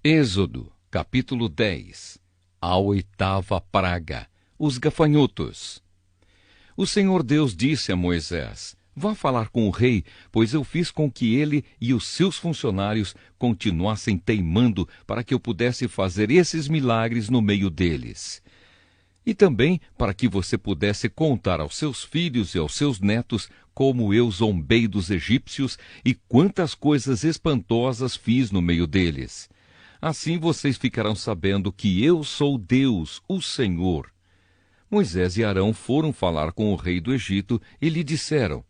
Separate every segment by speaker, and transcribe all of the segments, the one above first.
Speaker 1: Êxodo, capítulo 10. A oitava praga, os gafanhotos. O Senhor Deus disse a Moisés: vá falar com o rei, pois eu fiz com que ele e os seus funcionários continuassem teimando para que eu pudesse fazer esses milagres no meio deles. E também para que você pudesse contar aos seus filhos e aos seus netos como eu zombei dos egípcios e quantas coisas espantosas fiz no meio deles. Assim vocês ficarão sabendo que eu sou Deus, o Senhor. Moisés e Arão foram falar com o rei do Egito e lhe disseram: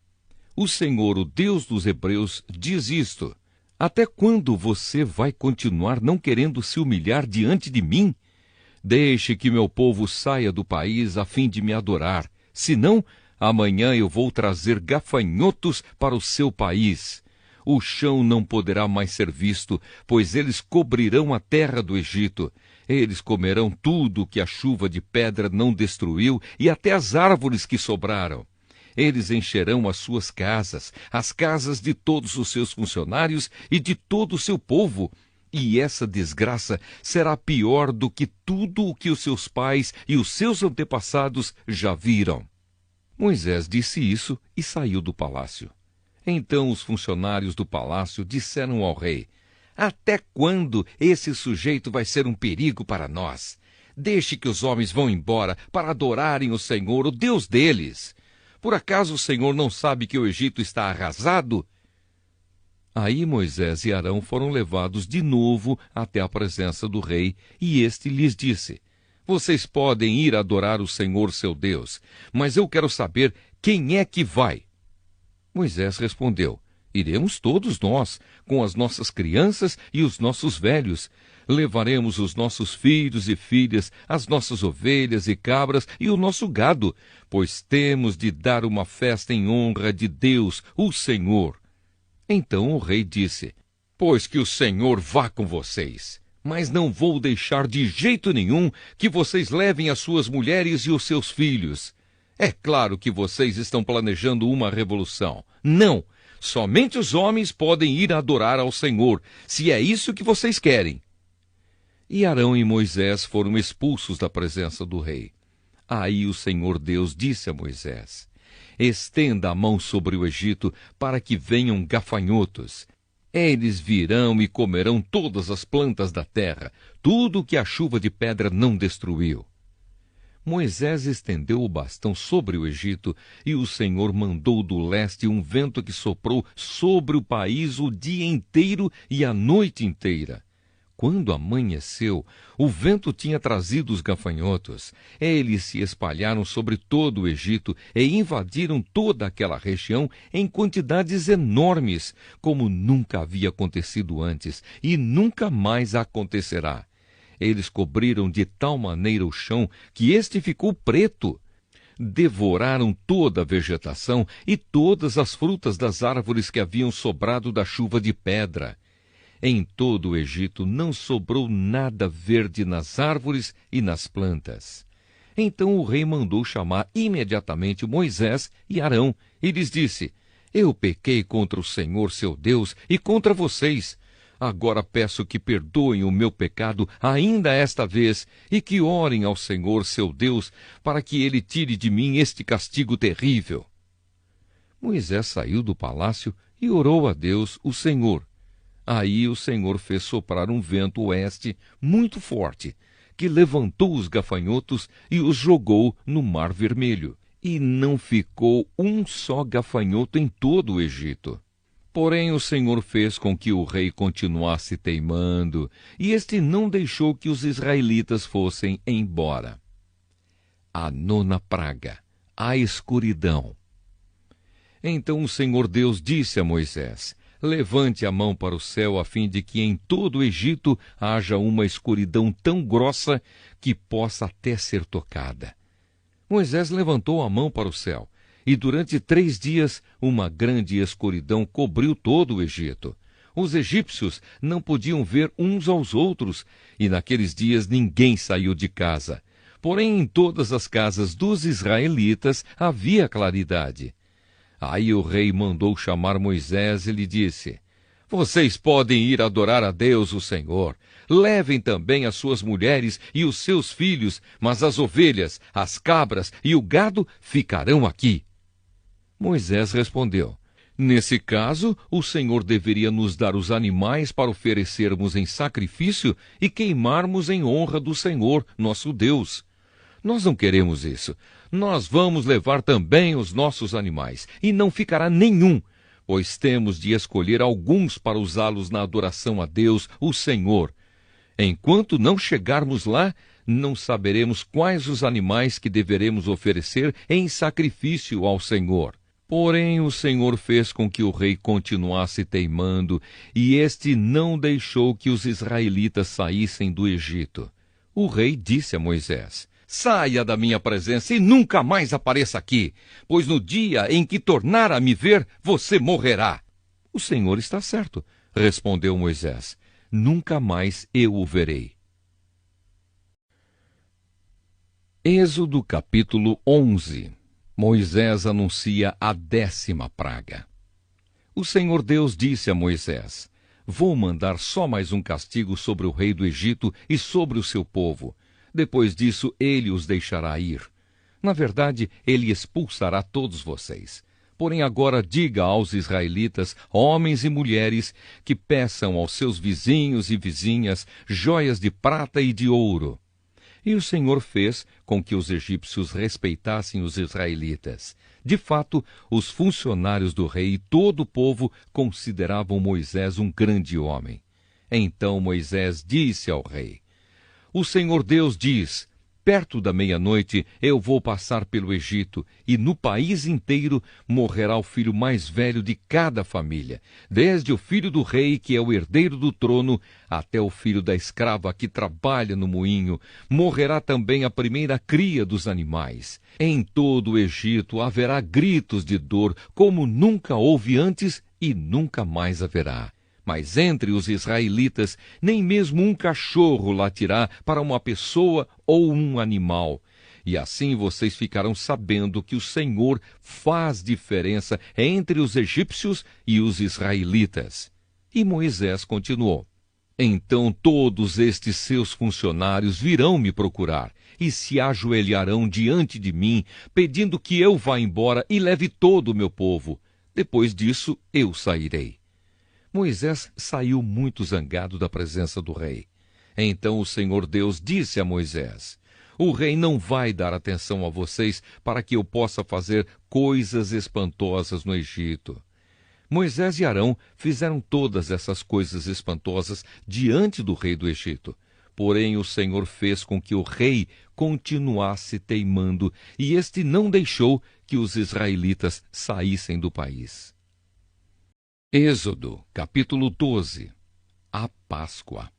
Speaker 1: o Senhor, o Deus dos Hebreus, diz isto: até quando você vai continuar não querendo se humilhar diante de mim? Deixe que meu povo saia do país a fim de me adorar. Senão, amanhã eu vou trazer gafanhotos para o seu país. O chão não poderá mais ser visto, pois eles cobrirão a terra do Egito. Eles comerão tudo que a chuva de pedra não destruiu e até as árvores que sobraram. Eles encherão as suas casas, as casas de todos os seus funcionários e de todo o seu povo. E essa desgraça será pior do que tudo o que os seus pais e os seus antepassados já viram. Moisés disse isso e saiu do palácio. Então os funcionários do palácio disseram ao rei: até quando esse sujeito vai ser um perigo para nós? Deixe que os homens vão embora para adorarem o Senhor, o Deus deles. Por acaso o Senhor não sabe que o Egito está arrasado? Aí Moisés e Arão foram levados de novo até a presença do rei, e este lhes disse: vocês podem ir adorar o Senhor seu Deus, mas eu quero saber quem é que vai. Moisés respondeu: iremos todos nós, com as nossas crianças e os nossos velhos. Levaremos os nossos filhos e filhas, as nossas ovelhas e cabras e o nosso gado, pois temos de dar uma festa em honra de Deus, o Senhor. Então o rei disse: pois que o Senhor vá com vocês, mas não vou deixar de jeito nenhum que vocês levem as suas mulheres e os seus filhos. É claro que vocês estão planejando uma revolução. Não, somente os homens podem ir adorar ao Senhor, se é isso que vocês querem. E Arão e Moisés foram expulsos da presença do rei. Aí o Senhor Deus disse a Moisés: estenda a mão sobre o Egito para que venham gafanhotos. Eles virão e comerão todas as plantas da terra, tudo o que a chuva de pedra não destruiu. Moisés estendeu o bastão sobre o Egito, e o Senhor mandou do leste um vento que soprou sobre o país o dia inteiro e a noite inteira. Quando amanheceu, o vento tinha trazido os gafanhotos. Eles se espalharam sobre todo o Egito e invadiram toda aquela região em quantidades enormes, como nunca havia acontecido antes e nunca mais acontecerá. Eles cobriram de tal maneira o chão que este ficou preto. Devoraram toda a vegetação e todas as frutas das árvores que haviam sobrado da chuva de pedra. Em todo o Egito não sobrou nada verde nas árvores e nas plantas. Então o rei mandou chamar imediatamente Moisés e Arão e lhes disse: eu pequei contra o Senhor seu Deus e contra vocês. Agora peço que perdoem o meu pecado ainda esta vez e que orem ao Senhor seu Deus para que ele tire de mim este castigo terrível. Moisés saiu do palácio e orou a Deus, o Senhor. Aí o Senhor fez soprar um vento oeste muito forte, que levantou os gafanhotos e os jogou no Mar Vermelho. E não ficou um só gafanhoto em todo o Egito. Porém o Senhor fez com que o rei continuasse teimando, e este não deixou que os israelitas fossem embora. A nona praga, a escuridão. Então o Senhor Deus disse a Moisés: levante a mão para o céu a fim de que em todo o Egito haja uma escuridão tão grossa que possa até ser tocada. Moisés levantou a mão para o céu, e durante 3 dias uma grande escuridão cobriu todo o Egito. Os egípcios não podiam ver uns aos outros, e naqueles dias ninguém saiu de casa. Porém, em todas as casas dos israelitas havia claridade. Aí o rei mandou chamar Moisés e lhe disse: Vocês podem ir adorar a Deus, o Senhor. Levem também as suas mulheres e os seus filhos, mas as ovelhas, as cabras e o gado ficarão aqui. Moisés respondeu: Nesse caso, o Senhor deveria nos dar os animais para oferecermos em sacrifício e queimarmos em honra do Senhor, nosso Deus. Nós não queremos isso. Nós vamos levar também os nossos animais, e não ficará nenhum, pois temos de escolher alguns para usá-los na adoração a Deus, o Senhor. Enquanto não chegarmos lá, não saberemos quais os animais que deveremos oferecer em sacrifício ao Senhor. Porém, o Senhor fez com que o rei continuasse teimando, e este não deixou que os israelitas saíssem do Egito. O rei disse a Moisés: Saia da minha presença e nunca mais apareça aqui, pois no dia em que tornar a me ver, você morrerá. O Senhor está certo, respondeu Moisés. Nunca mais eu o verei. Êxodo capítulo 11. Moisés anuncia a 10ª praga. O Senhor Deus disse a Moisés: Vou mandar só mais um castigo sobre o rei do Egito e sobre o seu povo. Depois disso, ele os deixará ir. Na verdade, ele expulsará todos vocês. Porém, agora diga aos israelitas, homens e mulheres, que peçam aos seus vizinhos e vizinhas joias de prata e de ouro. E o Senhor fez com que os egípcios respeitassem os israelitas. De fato, os funcionários do rei e todo o povo consideravam Moisés um grande homem. Então Moisés disse ao rei: O Senhor Deus diz: Perto da meia-noite eu vou passar pelo Egito, e no país inteiro morrerá o filho mais velho de cada família, desde o filho do rei, que é o herdeiro do trono, até o filho da escrava que trabalha no moinho. Morrerá também a primeira cria dos animais. Em todo o Egito haverá gritos de dor, como nunca houve antes e nunca mais haverá. Mas entre os israelitas, nem mesmo um cachorro latirá para uma pessoa ou um animal. E assim vocês ficarão sabendo que o Senhor faz diferença entre os egípcios e os israelitas. E Moisés continuou: Então todos estes seus funcionários virão me procurar e se ajoelharão diante de mim, pedindo que eu vá embora e leve todo o meu povo. Depois disso eu sairei. Moisés saiu muito zangado da presença do rei. Então o Senhor Deus disse a Moisés: O rei não vai dar atenção a vocês para que eu possa fazer coisas espantosas no Egito. Moisés e Arão fizeram todas essas coisas espantosas diante do rei do Egito. Porém o Senhor fez com que o rei continuasse teimando, e este não deixou que os israelitas saíssem do país. Êxodo, capítulo 12. A Páscoa.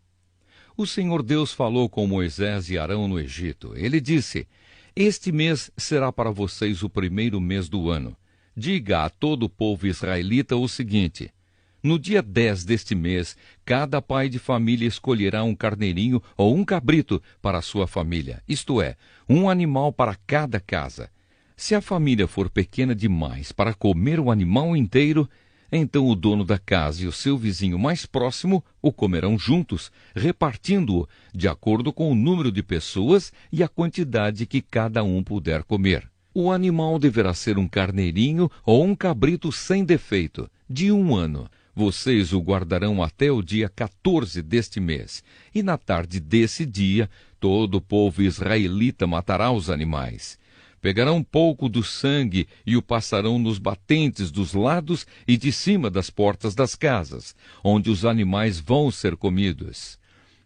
Speaker 1: O Senhor Deus falou com Moisés e Arão no Egito. Ele disse: Este mês será para vocês o primeiro mês do ano. Diga a todo o povo israelita o seguinte: No dia 10 deste mês, cada pai de família escolherá um carneirinho ou um cabrito para a sua família, isto é, um animal para cada casa. Se a família for pequena demais para comer o animal inteiro, então o dono da casa e o seu vizinho mais próximo o comerão juntos, repartindo-o de acordo com o número de pessoas e a quantidade que cada um puder comer. O animal deverá ser um carneirinho ou um cabrito sem defeito, de 1 ano. Vocês o guardarão até o dia 14 deste mês, e na tarde desse dia todo o povo israelita matará os animais. Pegarão um pouco do sangue e o passarão nos batentes dos lados e de cima das portas das casas, onde os animais vão ser comidos.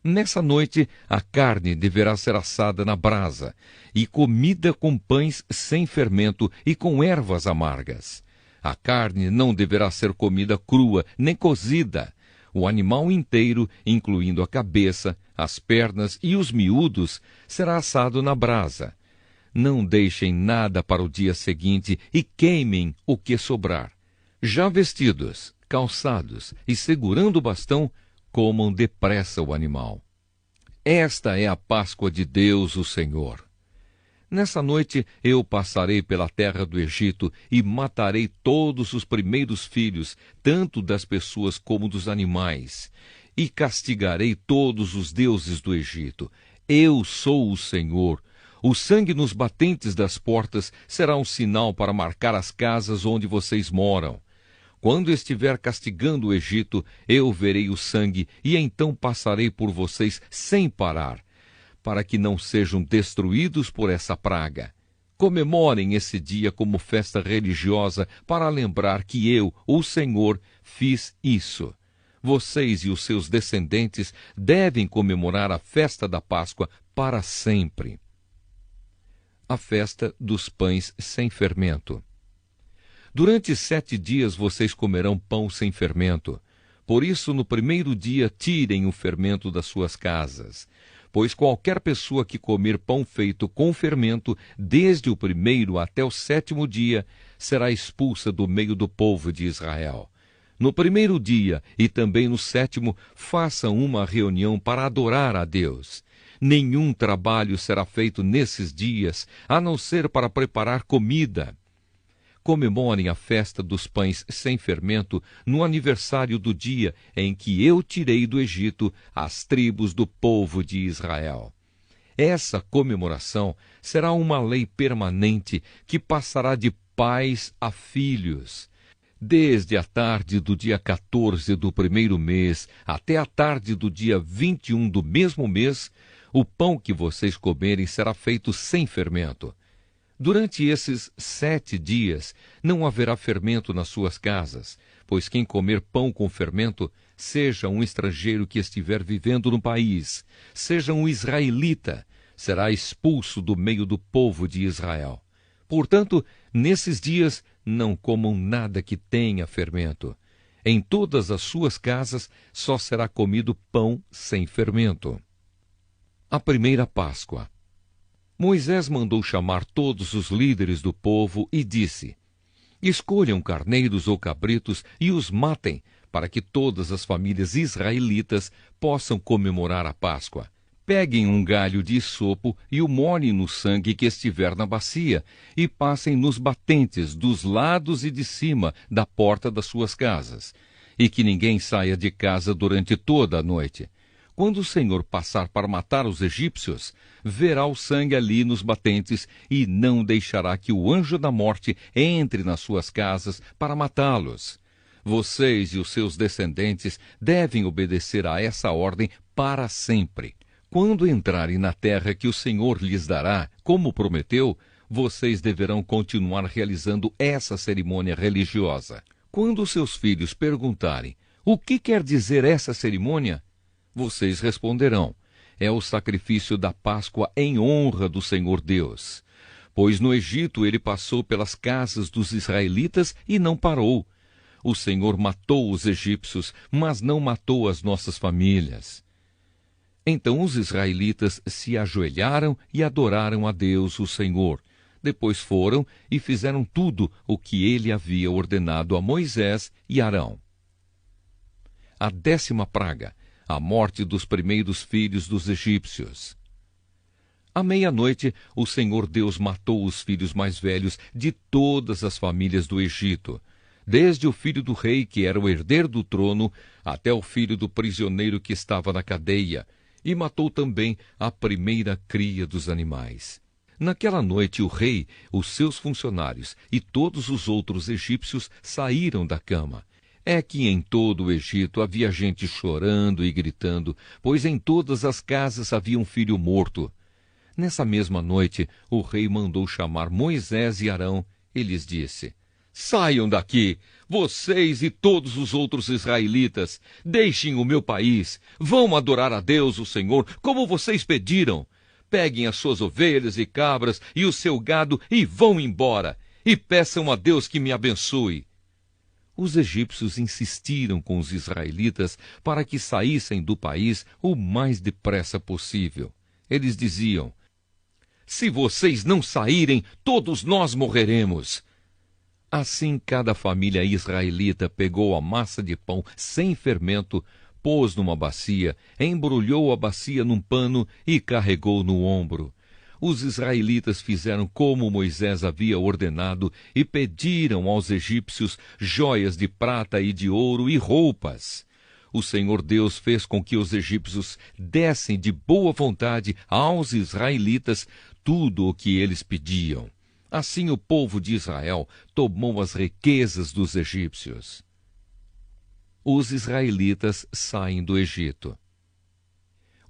Speaker 1: Nessa noite, a carne deverá ser assada na brasa, e comida com pães sem fermento e com ervas amargas. A carne não deverá ser comida crua, nem cozida. O animal inteiro, incluindo a cabeça, as pernas e os miúdos, será assado na brasa. Não deixem nada para o dia seguinte e queimem o que sobrar. Já vestidos, calçados e segurando o bastão, comam depressa o animal. Esta é a Páscoa de Deus, o Senhor. Nessa noite eu passarei pela terra do Egito e matarei todos os primeiros filhos, tanto das pessoas como dos animais, e castigarei todos os deuses do Egito. Eu sou o Senhor. O sangue nos batentes das portas será um sinal para marcar as casas onde vocês moram. Quando estiver castigando o Egito, eu verei o sangue e então passarei por vocês sem parar, para que não sejam destruídos por essa praga. Comemorem esse dia como festa religiosa para lembrar que eu, o Senhor, fiz isso. Vocês e os seus descendentes devem comemorar a festa da Páscoa para sempre. A festa dos pães sem fermento. Durante 7 dias vocês comerão pão sem fermento. Por isso, no primeiro dia, tirem o fermento das suas casas. Pois qualquer pessoa que comer pão feito com fermento, desde o primeiro até o 7º dia, será expulsa do meio do povo de Israel. No primeiro dia e também no 7º, façam uma reunião para adorar a Deus. Nenhum trabalho será feito nesses dias, a não ser para preparar comida. Comemorem a festa dos pães sem fermento no aniversário do dia em que eu tirei do Egito as tribos do povo de Israel. Essa comemoração será uma lei permanente que passará de pais a filhos. Desde a tarde do dia 14 do primeiro mês até a tarde do dia 21 do mesmo mês, o pão que vocês comerem será feito sem fermento. Durante esses 7 dias não haverá fermento nas suas casas, pois quem comer pão com fermento, seja um estrangeiro que estiver vivendo no país, seja um israelita, será expulso do meio do povo de Israel. Portanto, nesses dias não comam nada que tenha fermento. Em todas as suas casas só será comido pão sem fermento. A primeira Páscoa. Moisés mandou chamar todos os líderes do povo e disse: escolham carneiros ou cabritos e os matem, para que todas as famílias israelitas possam comemorar a Páscoa. Peguem um galho de isopo e o molhem no sangue que estiver na bacia, e passem nos batentes dos lados e de cima da porta das suas casas, e que ninguém saia de casa durante toda a noite. Quando o Senhor passar para matar os egípcios, verá o sangue ali nos batentes e não deixará que o anjo da morte entre nas suas casas para matá-los. Vocês e os seus descendentes devem obedecer a essa ordem para sempre. Quando entrarem na terra que o Senhor lhes dará, como prometeu, vocês deverão continuar realizando essa cerimônia religiosa. Quando seus filhos perguntarem: o que quer dizer essa cerimônia? Vocês responderão: é o sacrifício da Páscoa em honra do Senhor Deus. Pois no Egito ele passou pelas casas dos israelitas e não parou. O Senhor matou os egípcios, mas não matou as nossas famílias. Então os israelitas se ajoelharam e adoraram a Deus, o Senhor. Depois foram e fizeram tudo o que ele havia ordenado a Moisés e Arão. A 10ª praga. A morte dos primeiros filhos dos egípcios. À meia-noite, o Senhor Deus matou os filhos mais velhos de todas as famílias do Egito, desde o filho do rei, que era o herdeiro do trono, até o filho do prisioneiro que estava na cadeia, e matou também a primeira cria dos animais. Naquela noite, o rei, os seus funcionários e todos os outros egípcios saíram da cama. É que em todo o Egito havia gente chorando e gritando, pois em todas as casas havia um filho morto. Nessa mesma noite, o rei mandou chamar Moisés e Arão e lhes disse: saiam daqui, vocês e todos os outros israelitas, deixem o meu país, vão adorar a Deus, o Senhor, como vocês pediram. Peguem as suas ovelhas e cabras e o seu gado e vão embora, e peçam a Deus que me abençoe. Os egípcios insistiram com os israelitas para que saíssem do país o mais depressa possível. Eles diziam: se vocês não saírem, todos nós morreremos. Assim, cada família israelita pegou a massa de pão sem fermento, pôs numa bacia, embrulhou a bacia num pano e carregou no ombro. Os israelitas fizeram como Moisés havia ordenado e pediram aos egípcios joias de prata e de ouro e roupas. O Senhor Deus fez com que os egípcios dessem de boa vontade aos israelitas tudo o que eles pediam. Assim o povo de Israel tomou as riquezas dos egípcios. Os israelitas saem do Egito.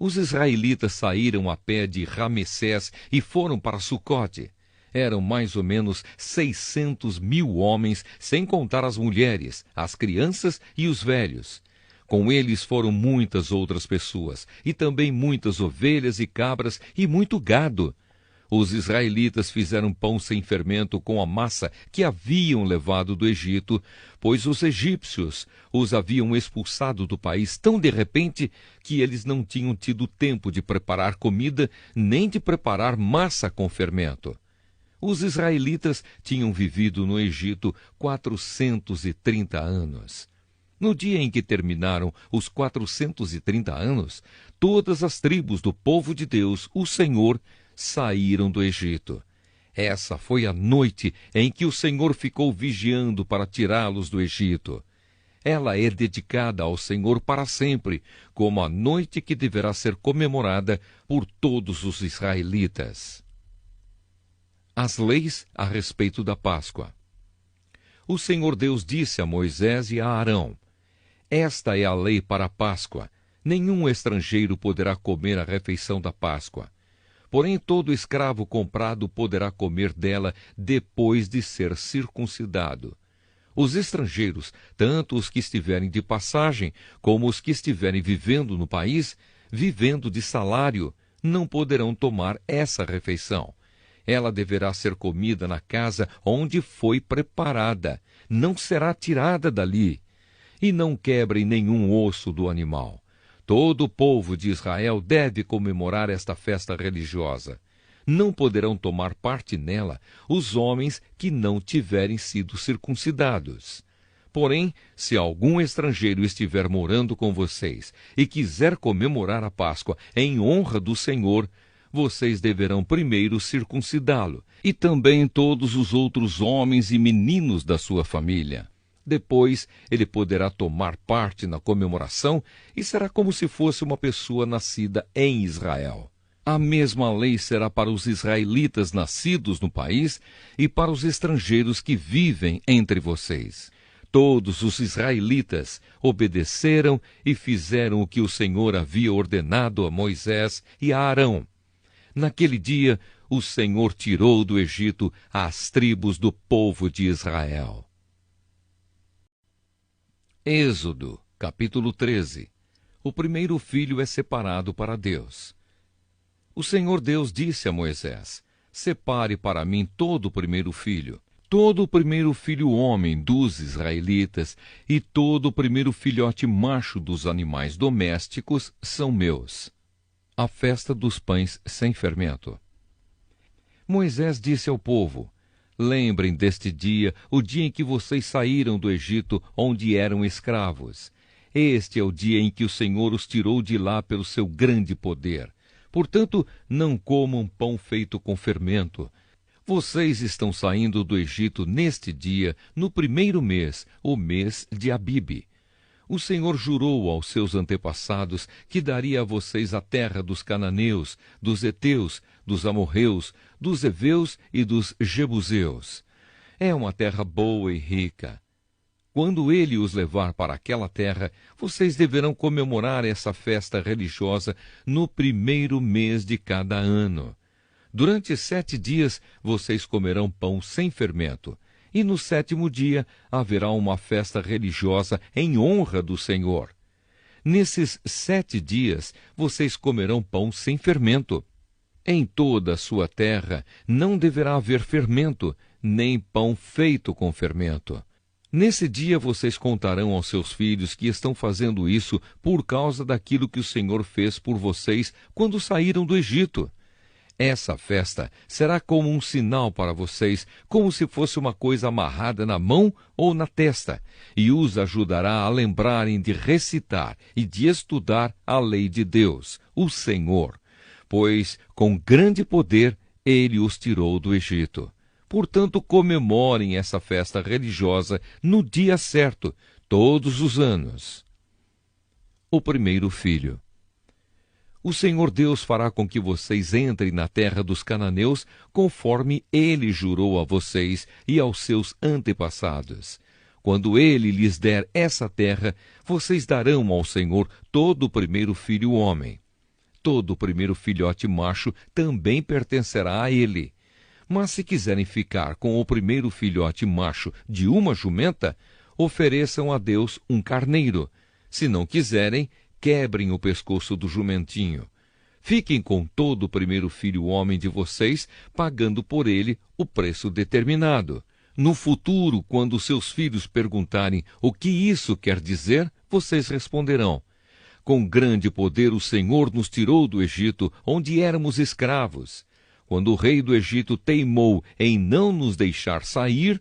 Speaker 1: Os israelitas saíram a pé de Ramessés e foram para Sucote. Eram mais ou menos 600.000 homens, sem contar as mulheres, as crianças e os velhos. Com eles foram muitas outras pessoas, e também muitas ovelhas e cabras e muito gado. Os israelitas fizeram pão sem fermento com a massa que haviam levado do Egito, pois os egípcios os haviam expulsado do país tão de repente que eles não tinham tido tempo de preparar comida nem de preparar massa com fermento. Os israelitas tinham vivido no Egito 430 anos. No dia em que terminaram os 430 anos, todas as tribos do povo de Deus, o Senhor, saíram do Egito. Essa foi a noite em que o Senhor ficou vigiando para tirá-los do Egito. Ela é dedicada ao Senhor para sempre, como a noite que deverá ser comemorada por todos os israelitas. As leis a respeito da Páscoa. O Senhor Deus disse a Moisés e a Arão: Esta é a lei para a Páscoa. Nenhum estrangeiro poderá comer a refeição da Páscoa. Porém, todo escravo comprado poderá comer dela depois de ser circuncidado. Os estrangeiros, tanto os que estiverem de passagem, como os que estiverem vivendo no país, vivendo de salário, não poderão tomar essa refeição. Ela deverá ser comida na casa onde foi preparada, não será tirada dali. E não quebrem nenhum osso do animal. Todo o povo de Israel deve comemorar esta festa religiosa. Não poderão tomar parte nela os homens que não tiverem sido circuncidados. Porém, se algum estrangeiro estiver morando com vocês e quiser comemorar a Páscoa em honra do Senhor, vocês deverão primeiro circuncidá-lo, e também todos os outros homens e meninos da sua família. Depois, ele poderá tomar parte na comemoração e será como se fosse uma pessoa nascida em Israel. A mesma lei será para os israelitas nascidos no país e para os estrangeiros que vivem entre vocês. Todos os israelitas obedeceram e fizeram o que o Senhor havia ordenado a Moisés e a Arão. Naquele dia, o Senhor tirou do Egito as tribos do povo de Israel. Êxodo, capítulo 13. O primeiro filho é separado para Deus. O Senhor Deus disse a Moisés: Separe para mim todo o primeiro filho, todo o primeiro filho homem dos israelitas e todo o primeiro filhote macho dos animais domésticos são meus. A festa dos pães sem fermento. Moisés disse ao povo: Lembrem deste dia, o dia em que vocês saíram do Egito, onde eram escravos. Este é o dia em que o Senhor os tirou de lá pelo seu grande poder. Portanto, não comam pão feito com fermento. Vocês estão saindo do Egito neste dia, no primeiro mês, o mês de Abibe. O Senhor jurou aos seus antepassados que daria a vocês a terra dos cananeus, dos heteus, dos amorreus, dos heveus e dos jebuseus. É uma terra boa e rica. Quando ele os levar para aquela terra, vocês deverão comemorar essa festa religiosa no primeiro mês de cada ano. Durante 7 dias vocês comerão pão sem fermento. E no 7º dia haverá uma festa religiosa em honra do Senhor. Nesses 7 dias vocês comerão pão sem fermento. Em toda a sua terra não deverá haver fermento, nem pão feito com fermento. Nesse dia vocês contarão aos seus filhos que estão fazendo isso por causa daquilo que o Senhor fez por vocês quando saíram do Egito. Essa festa será como um sinal para vocês, como se fosse uma coisa amarrada na mão ou na testa, e os ajudará a lembrarem de recitar e de estudar a lei de Deus, o Senhor. Pois, com grande poder, ele os tirou do Egito. Portanto, comemorem essa festa religiosa no dia certo, todos os anos. O primeiro filho. O Senhor Deus fará com que vocês entrem na terra dos cananeus, conforme ele jurou a vocês e aos seus antepassados. Quando ele lhes der essa terra, vocês darão ao Senhor todo o primeiro filho homem. Todo o primeiro filhote macho também pertencerá a ele. Mas se quiserem ficar com o primeiro filhote macho de uma jumenta, ofereçam a Deus um carneiro. Se não quiserem, quebrem o pescoço do jumentinho. Fiquem com todo o primeiro filho homem de vocês, pagando por ele o preço determinado. No futuro, quando seus filhos perguntarem o que isso quer dizer, vocês responderão: com grande poder o Senhor nos tirou do Egito, onde éramos escravos. Quando o rei do Egito teimou em não nos deixar sair,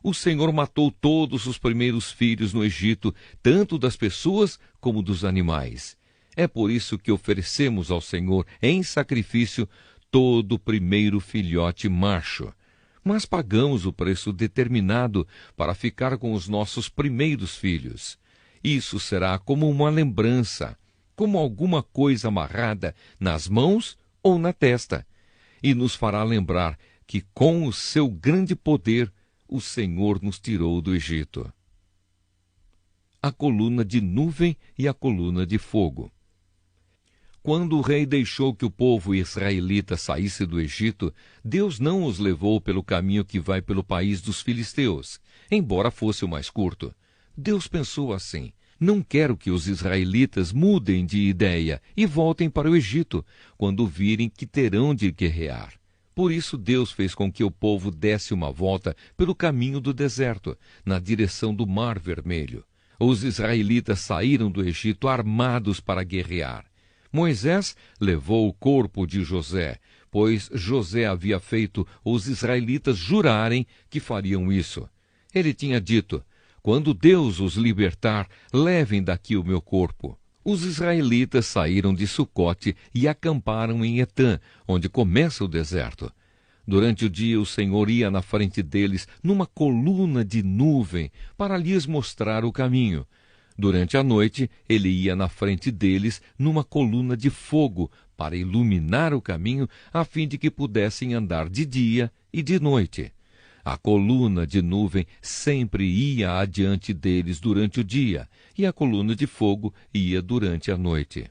Speaker 1: o Senhor matou todos os primeiros filhos no Egito, tanto das pessoas como dos animais. É por isso que oferecemos ao Senhor em sacrifício todo o primeiro filhote macho. Mas pagamos o preço determinado para ficar com os nossos primeiros filhos. Isso será como uma lembrança, como alguma coisa amarrada nas mãos ou na testa, e nos fará lembrar que com o seu grande poder o Senhor nos tirou do Egito. A coluna de nuvem e a coluna de fogo. Quando o rei deixou que o povo israelita saísse do Egito, Deus não os levou pelo caminho que vai pelo país dos filisteus, embora fosse o mais curto. Deus pensou assim: não quero que os israelitas mudem de ideia e voltem para o Egito, quando virem que terão de guerrear. Por isso Deus fez com que o povo desse uma volta pelo caminho do deserto, na direção do Mar Vermelho. Os israelitas saíram do Egito armados para guerrear. Moisés levou o corpo de José, pois José havia feito os israelitas jurarem que fariam isso. Ele tinha dito: quando Deus os libertar, levem daqui o meu corpo. Os israelitas saíram de Sucote e acamparam em Etã, onde começa o deserto. Durante o dia o Senhor ia na frente deles numa coluna de nuvem para lhes mostrar o caminho. Durante a noite ele ia na frente deles numa coluna de fogo para iluminar o caminho, a fim de que pudessem andar de dia e de noite. A coluna de nuvem sempre ia adiante deles durante o dia, e a coluna de fogo ia durante a noite.